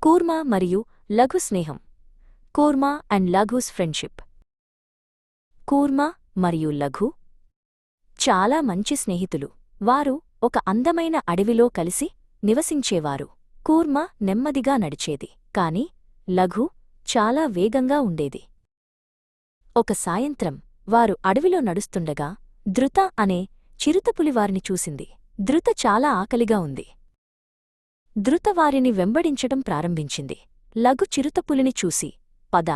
కూర్మ మరియు లఘు స్నేహం. కూర్మ అండ్ లఘుస్ ఫ్రెండ్షిప్. కూర్మ మరియు లఘు చాలా మంచి స్నేహితులు. వారు ఒక అందమైన అడవిలో కలిసి నివసించేవారు. కూర్మ నెమ్మదిగా నడిచేది, కాని లఘు చాలా వేగంగా ఉండేది. ఒక సాయంత్రం వారు అడవిలో నడుస్తుండగా ధృత అనే చిరుతపులి వారిని చూసింది. ధృత చాలా ఆకలిగా ఉంది. ధృత వారిని వెంబడించటం ప్రారంభించింది. లఘు చిరుతపులిని చూసి, పద,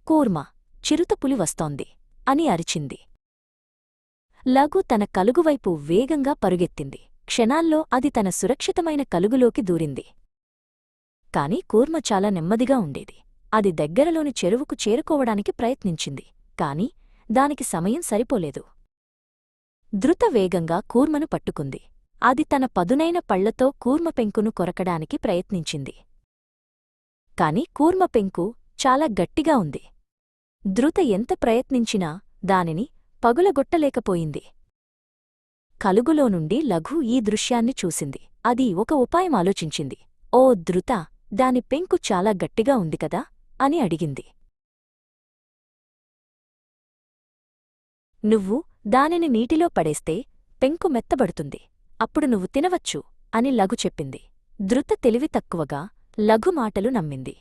కూర్మ, చిరుతపులి వస్తోంది అని అరిచింది. లఘు తన కలుగువైపు వేగంగా పరుగెత్తింది. క్షణాల్లో అది తన సురక్షితమైన కలుగులోకి దూరింది. కాని కూర్మ చాలా నెమ్మదిగా ఉండేది. అది దగ్గరలోని చెరువుకు చేరుకోవడానికి ప్రయత్నించింది, కాని దానికి సమయం సరిపోలేదు. ధృత వేగంగా కూర్మను పట్టుకుంది. అది తన పదునైన పళ్లతో కూర్మ పెంకును కొరకడానికి ప్రయత్నించింది. కాని కూర్మ పెంకు చాలా గట్టిగా ఉంది. ధృత ఎంత ప్రయత్నించినా దానిని పగులగొట్టలేకపోయింది. కలుగులో నుండి లఘు ఈ దృశ్యాన్ని చూసింది. అది ఒక ఉపాయం ఆలోచించింది. ఓ ధృత, దాని పెంకు చాలా గట్టిగా ఉంది కదా అని అడిగింది. నువ్వు దానిని నీటిలో పడేస్తే పెంకు మెత్తబడుతుంది. అప్పుడు నువ్వు తినవచ్చు అని లఘు చెప్పింది. ధృత తెలివి తక్కువగా లఘు మాటలు నమ్మింది.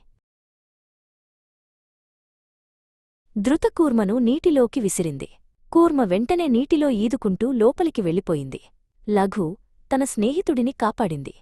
ధృత కూర్మను నీటిలోకి విసిరింది. కూర్మ వెంటనే నీటిలో ఈదుకుంటూ లోపలికి వెళ్ళిపోయింది. లఘు తన స్నేహితుడిని కాపాడింది.